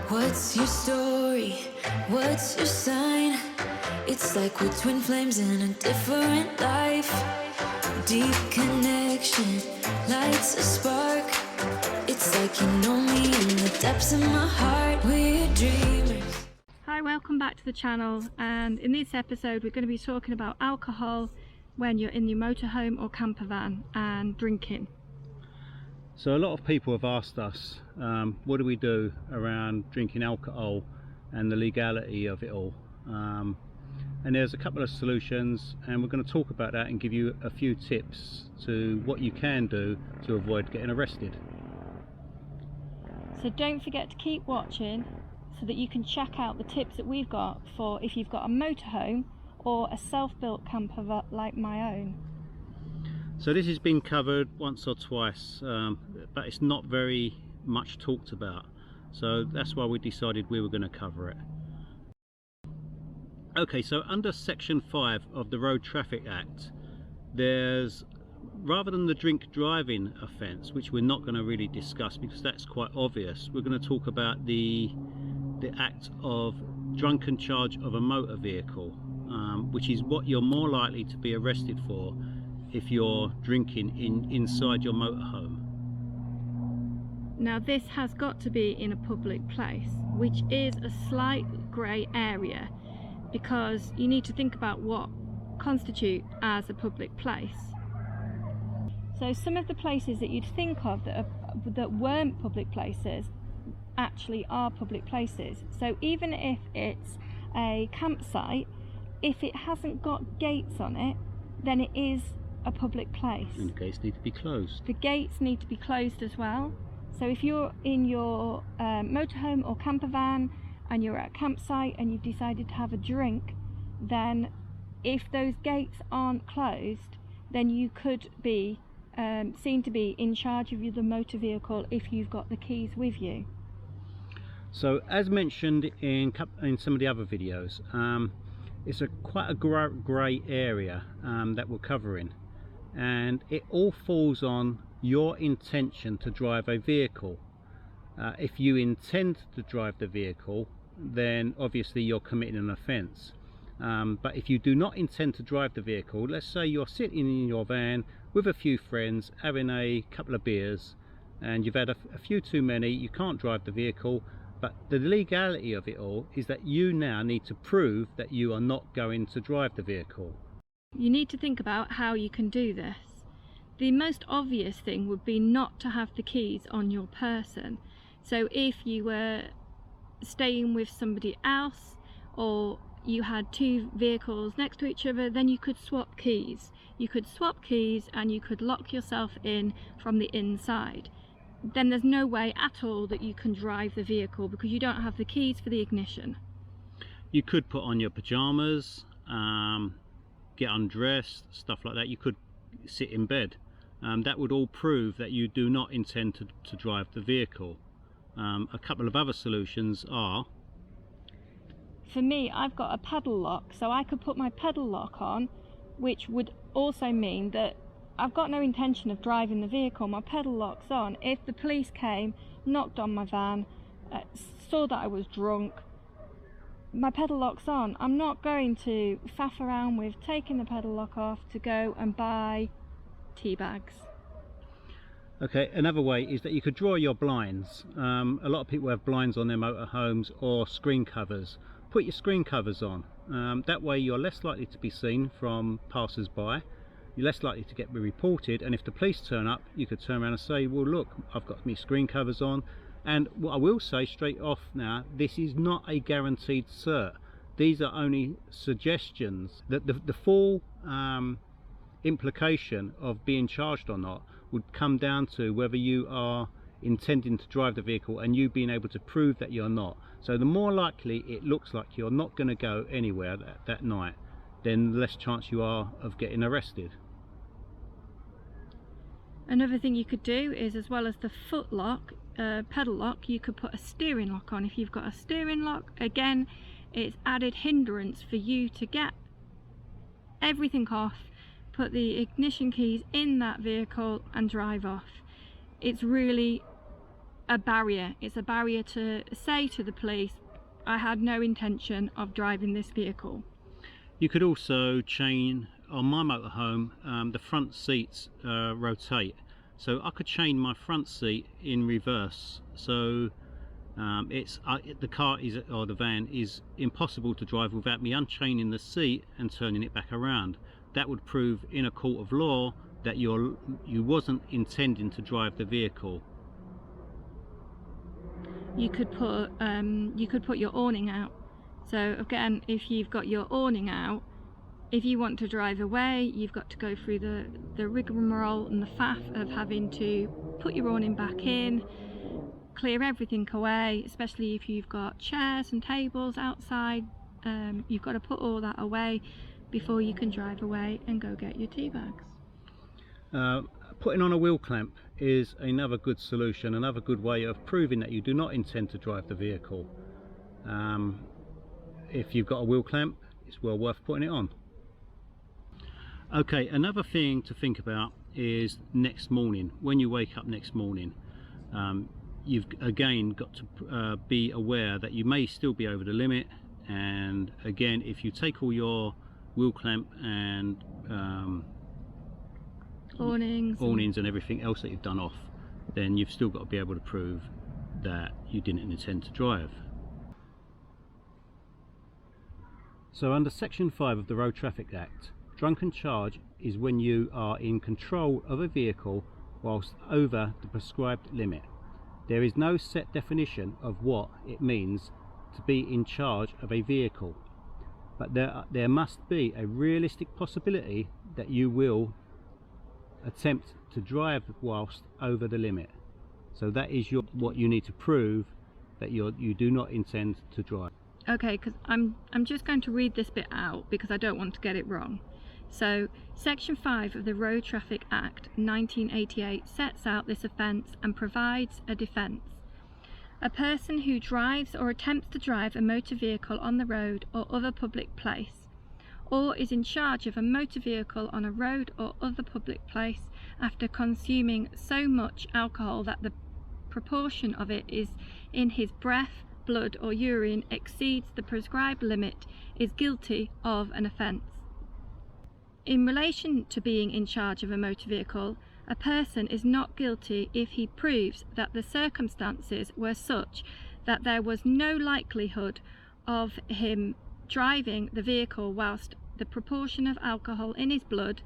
What's your story? What's your sign? It's like we're twin flames in a different life. Deep connection lights a spark. It's like you know me in the depths of my heart. We're dreamers. Hi, welcome back to the channel, and in this episode we're going to be talking about alcohol when you're in your motorhome or camper van and drinking. So a lot of people have asked us, what do we do around drinking alcohol and the legality of it all? And there's a couple of solutions, and we're going to talk about that and give you a few tips to what you can do to avoid getting arrested. So don't forget to keep watching so that you can check out the tips that we've got for if you've got a motorhome or a self-built camper like my own. So this has been covered once or twice, but it's not very much talked about, so that's why we decided we were going to cover it. Okay, so under section 5 of the Road Traffic Act, there's, rather than the drink driving offence, which we're not going to really discuss because that's quite obvious, we're going to talk about the act of drunken charge of a motor vehicle, which is what you're more likely to be arrested for if you're drinking inside your motorhome. Now this has got to be in a public place, which is a slight grey area, because you need to think about what constitutes as a public place. So some of the places that you'd think of that weren't public places actually are public places. So even if it's a campsite, if it hasn't got gates on it, then it is a public place. And the gates need to be closed. The gates need to be closed as well. So if you're in your motorhome or camper van and you're at a campsite and you've decided to have a drink, then if those gates aren't closed, then you could be seen to be in charge of the motor vehicle if you've got the keys with you. So as mentioned in some of the other videos, it's quite a grey area that we're covering, and it all falls on your intention to drive a vehicle. If you intend to drive the vehicle, then obviously you're committing an offence. But if you do not intend to drive the vehicle, let's say you're sitting in your van with a few friends having a couple of beers and you've had a few too many, you can't drive the vehicle, but the legality of it all is that you now need to prove that you are not going to drive the vehicle. You need to think about how you can do this. The most obvious thing would be not to have the keys on your person. So if you were staying with somebody else or you had two vehicles next to each other, then you could swap keys. You could swap keys and you could lock yourself in from the inside. Then there's no way at all that you can drive the vehicle because you don't have the keys for the ignition. You could put on your pajamas, get undressed, stuff like that. You could sit in bed. That would all prove that you do not intend to drive the vehicle. A couple of other solutions are, for me, I've got a pedal lock, so I could put my pedal lock on, which would also mean that I've got no intention of driving the vehicle. My pedal lock's on. If the police came, knocked on my van, saw that I was drunk, my pedal lock's on. I'm not going to faff around with taking the pedal lock off to go and buy tea bags. okay, another way is that you could draw your blinds. A lot of people have blinds on their motorhomes or screen covers. Put your screen covers on. That way you're less likely to be seen from passers-by. You're less likely to get reported, and if the police turn up, you could turn around and say, well look, I've got my screen covers on. And what I will say straight off now, this is not a guaranteed cert. These are only suggestions. That the full implication of being charged or not would come down to whether you are intending to drive the vehicle and you being able to prove that you're not. So the more likely it looks like you're not going to go anywhere that night, then the less chance you are of getting arrested. Another thing you could do is, as well as the foot lock, pedal lock, you could put a steering lock on. If you've got a steering lock, again, it's added hindrance for you to get everything off, put the ignition keys in that vehicle and drive off. It's really a barrier. It's a barrier to say to the police, I had no intention of driving this vehicle. You could also chain, on my motorhome, the front seats rotate. So I could chain my front seat in reverse. So the car is, or the van is impossible to drive without me unchaining the seat and turning it back around. That would prove in a court of law that you wasn't intending to drive the vehicle. You could put your awning out. So again, if you've got your awning out, if you want to drive away, you've got to go through the rigmarole and the faff of having to put your awning back in, clear everything away, especially if you've got chairs and tables outside. You've got to put all that away before you can drive away and go get your tea bags. Putting on a wheel clamp is another good solution, another good way of proving that you do not intend to drive the vehicle. If you've got a wheel clamp, it's well worth putting it on. Okay, another thing to think about is next morning. When you wake up next morning, you've again got to be aware that you may still be over the limit, and again, if you take all your wheel clamp and awnings and everything else that you've done off, then you've still got to be able to prove that you didn't intend to drive. So under section 5 of the Road Traffic Act, drunken charge is when you are in control of a vehicle whilst over the prescribed limit. There is no set definition of what it means to be in charge of a vehicle, but there must be a realistic possibility that you will attempt to drive whilst over the limit. So that is what you need to prove, that you do not intend to drive. Okay, because I'm just going to read this bit out because I don't want to get it wrong. So section 5 of the Road Traffic Act 1988 sets out this offence and provides a defence. A person who drives or attempts to drive a motor vehicle on the road or other public place, or is in charge of a motor vehicle on a road or other public place after consuming so much alcohol that the proportion of it is in his breath, blood or urine exceeds the prescribed limit, is guilty of an offence. In relation to being in charge of a motor vehicle, a person is not guilty if he proves that the circumstances were such that there was no likelihood of him driving the vehicle whilst the proportion of alcohol in his blood,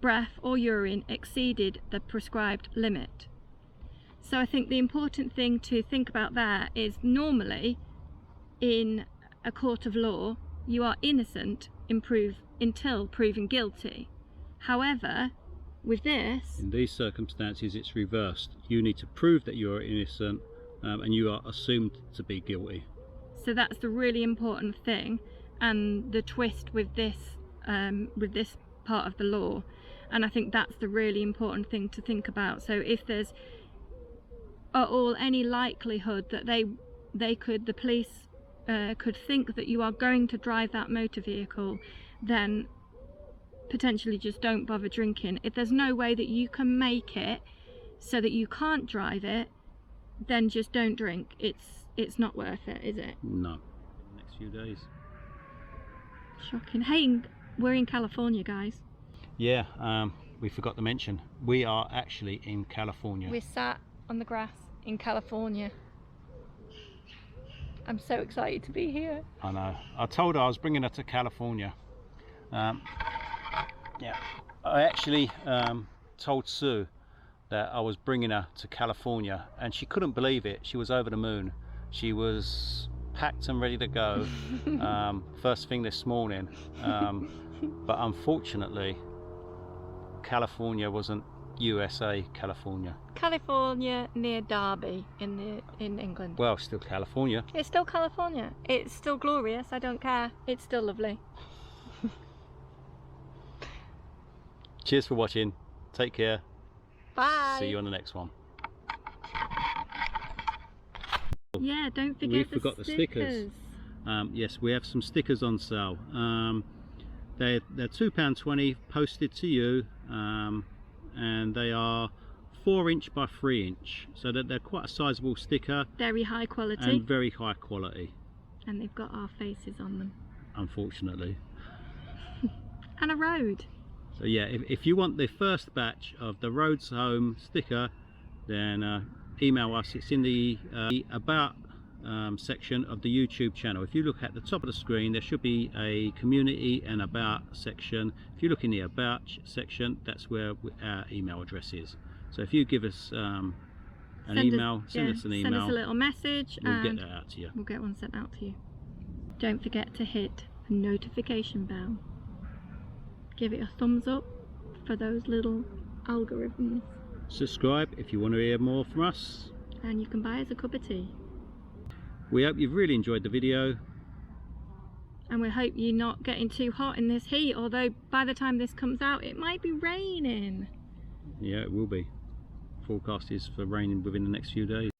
breath or urine exceeded the prescribed limit. So I think the important thing to think about there is normally in a court of law you are innocent until proven guilty. However, with this, in these circumstances it's reversed. You need to prove that you are innocent and you are assumed to be guilty. So that's the really important thing and the twist with this part of the law, and I think that's the really important thing to think about. So if there's at all any likelihood that the police could think that you are going to drive that motor vehicle, then potentially just don't bother drinking. If there's no way that you can make it so that you can't drive it, then just don't drink. It's not worth it, is it? No. Next few days. Shocking. Hey, we're in California, guys. Yeah, we forgot to mention, we are actually in California. We're sat on the grass in California. I'm so excited to be here. I know. I told her I was bringing her to California. Yeah, I actually told Sue that I was bringing her to California, and she couldn't believe it. She was over the moon. She was packed and ready to go first thing this morning, but unfortunately California wasn't USA California. California near Derby in England. Well, still California. It's still California. It's still glorious. I don't care. It's still lovely. Cheers for watching. Take care. Bye. See you on the next one. Yeah, don't forget We forgot the stickers. Yes, we have some stickers on sale. They're £2.20 posted to you, and they are 4" by 3", so that they're quite a sizable sticker. Very high quality. And very high quality. And they've got our faces on them. Unfortunately. And a road. So yeah, if you want the first batch of the Roads Home sticker, then email us. It's in the About section of the YouTube channel. If you look at the top of the screen, there should be a Community and About section. If you look in the About section, that's where our email address is. So if you give us an email, send us a little message, we'll and get that out to you. We'll get one sent out to you. Don't forget to hit the notification bell. Give it a thumbs up for those little algorithms. Subscribe if you want to hear more from us. And you can buy us a cup of tea. We hope you've really enjoyed the video. And we hope you're not getting too hot in this heat, although by the time this comes out it might be raining. Yeah, it will be. Forecast is for raining within the next few days.